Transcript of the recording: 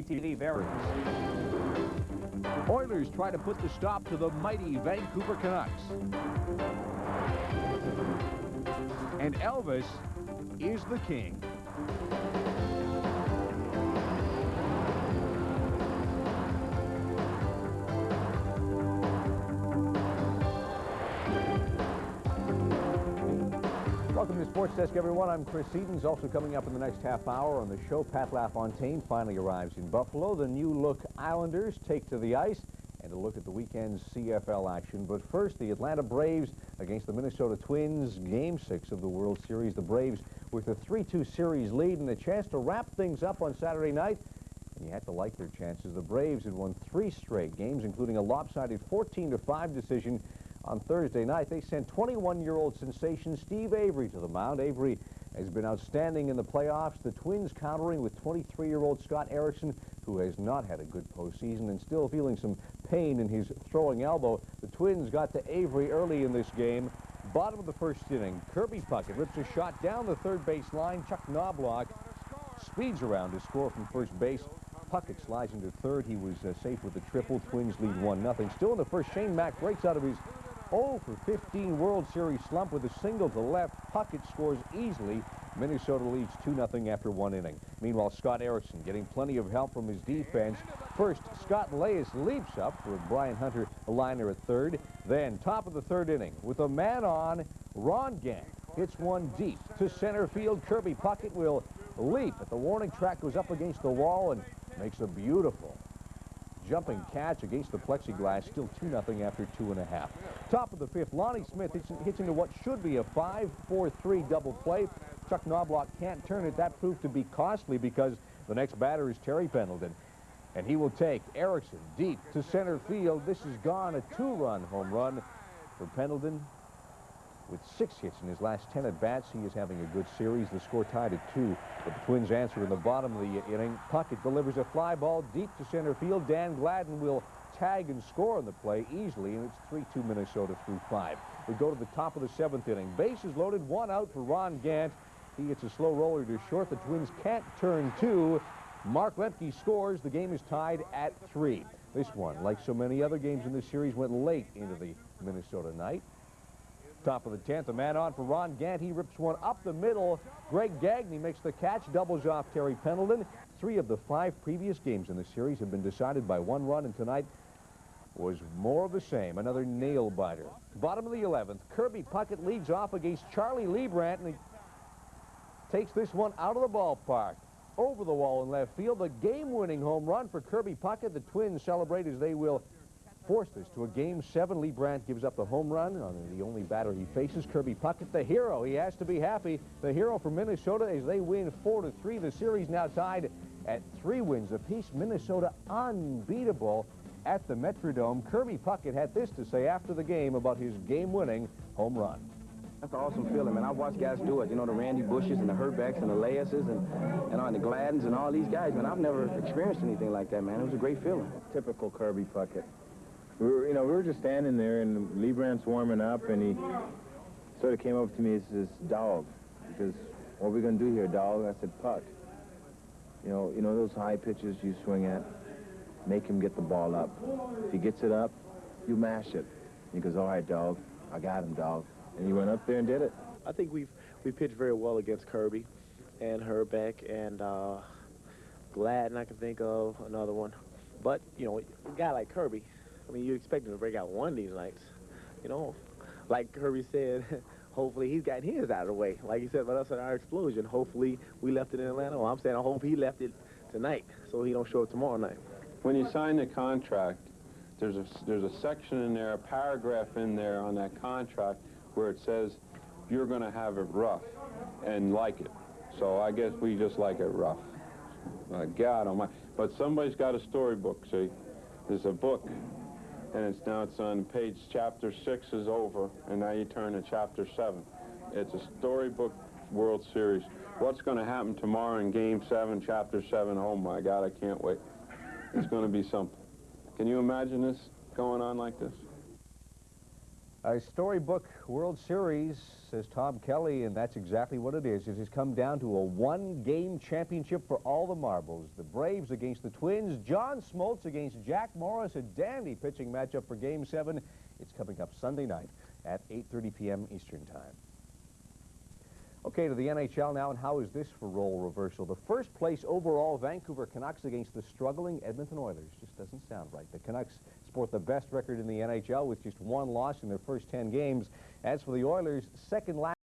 TV variants. Oilers try to put the stop to the mighty Vancouver Canucks. And Elvis is the king. Welcome to Sports Desk, everyone. I'm Chris Edens. Also coming up in the next half hour on the show, Pat LaFontaine finally arrives in Buffalo. The new-look Islanders take to the ice and a look at the weekend's CFL action. But first, the Atlanta Braves against the Minnesota Twins, Game 6 of the World Series. The Braves with a 3-2 series lead and a chance to wrap things up on Saturday night. And you had to like their chances. The Braves had won 3 straight games, including a lopsided 14-5 decision on Thursday night. They sent 21-year-old sensation Steve Avery to the mound. Avery has been outstanding in the playoffs. The Twins countering with 23-year-old Scott Erickson, who has not had a good postseason and still feeling some pain in his throwing elbow. The Twins got to Avery early in this game. Bottom of the first inning, Kirby Puckett rips a shot down the third base line. Chuck Knobloch speeds around to score from first base. Puckett slides into third. He was safe with the triple. Twins lead 1-0. Still in the first, Shane Mack breaks out of his 0-for-15 World Series slump with a single to left. Puckett scores easily. Minnesota leads 2-0 after 1 inning. Meanwhile, Scott Erickson getting plenty of help from his defense. First, Scott Leyes leaps up for Brian Hunter, a liner at third. Then, top of the third inning, with a man on, Ron Gant hits one deep to center field. Kirby Puckett will leap, but the warning track goes up against the wall and makes a beautiful jumping catch against the plexiglass. Still 2-0 after 2.5. Top of the fifth, Lonnie Smith hits into what should be a 5-4-3 double play. Chuck Knobloch can't turn it. That proved to be costly because the next batter is Terry Pendleton. And he will take Erickson deep to center field. This is gone, a 2-run home run for Pendleton. With 6 hits in his last 10 at-bats, he is having a good series. The score tied at 2. But the Twins answer in the bottom of the inning. Puckett delivers a fly ball deep to center field. Dan Gladden will tag and score on the play easily, and it's 3-2 Minnesota through 5. We go to the top of the 7th inning. Bases loaded, 1 out for Ron Gant. He hits a slow roller to short. The Twins can't turn 2. Mark Lemke scores. The game is tied at 3. This one, like so many other games in this series, went late into the Minnesota night. Top of the 10th, a man on for Ron Gant. He rips one up the middle. Greg Gagne makes the catch, doubles off Terry Pendleton. 3 of the 5 previous games in the series have been decided by 1 run, and tonight was more of the same. Another nail-biter. Bottom of the 11th, Kirby Puckett leads off against Charlie Liebrandt, and he takes this one out of the ballpark. Over the wall in left field, a game-winning home run for Kirby Puckett. The Twins celebrate as they will force this to a Game 7. Liebrandt gives up the home run on the only batter he faces. Kirby Puckett, the hero. He has to be happy. The hero for Minnesota as they win 4-3. The series now tied at 3 wins apiece. Minnesota unbeatable at the Metrodome. Kirby Puckett had this to say after the game about his game-winning home run. That's an awesome feeling, man. I've watched guys do it. You know, the Randy Bushes and the Herbacks and the Leases and the Gladdens and all these guys, man. I've never experienced anything like that, man. It was a great feeling. Typical Kirby Puckett. We were just standing there, and Liebrandt's warming up, and he sort of came over to me and says, "Dog," because what are we going to do here, dog? I said, "Puck. You know those high pitches you swing at? Make him get the ball up. If he gets it up, you mash it." He goes, "All right, dog. I got him, dog." And he went up there and did it. I think we pitched very well against Kirby and Herbeck and Gladden. I can think of another one. But, you know, a guy like Kirby, I mean, you expect him to break out one of these nights. You know, like Kirby said, hopefully he's got his out of the way. Like he said about us at our explosion, hopefully we left it in Atlanta. Well, I'm saying I hope he left it tonight so he don't show up tomorrow night. When you sign the contract, there's a section in there, a paragraph in there on that contract where it says you're going to have it rough and like it. So I guess we just like it rough. God almighty. But somebody's got a storybook, see? There's a book, and it's on page chapter 6 is over, and now you turn to chapter 7. It's a storybook World Series. What's going to happen tomorrow in Game 7, chapter 7? Oh, my God, I can't wait. It's going to be something. Can you imagine this going on like this? A storybook World Series, says Tom Kelly, and that's exactly what it is. It has come down to a one-game championship for all the marbles. The Braves against the Twins, John Smoltz against Jack Morris, a dandy pitching matchup for Game 7. It's coming up Sunday night at 8:30 p.m. Eastern Time. Okay, to the NHL now, and how is this for role reversal? The first place overall Vancouver Canucks against the struggling Edmonton Oilers. Just doesn't sound right. The Canucks sport the best record in the NHL with just one loss in their first 10 games. As for the Oilers, second last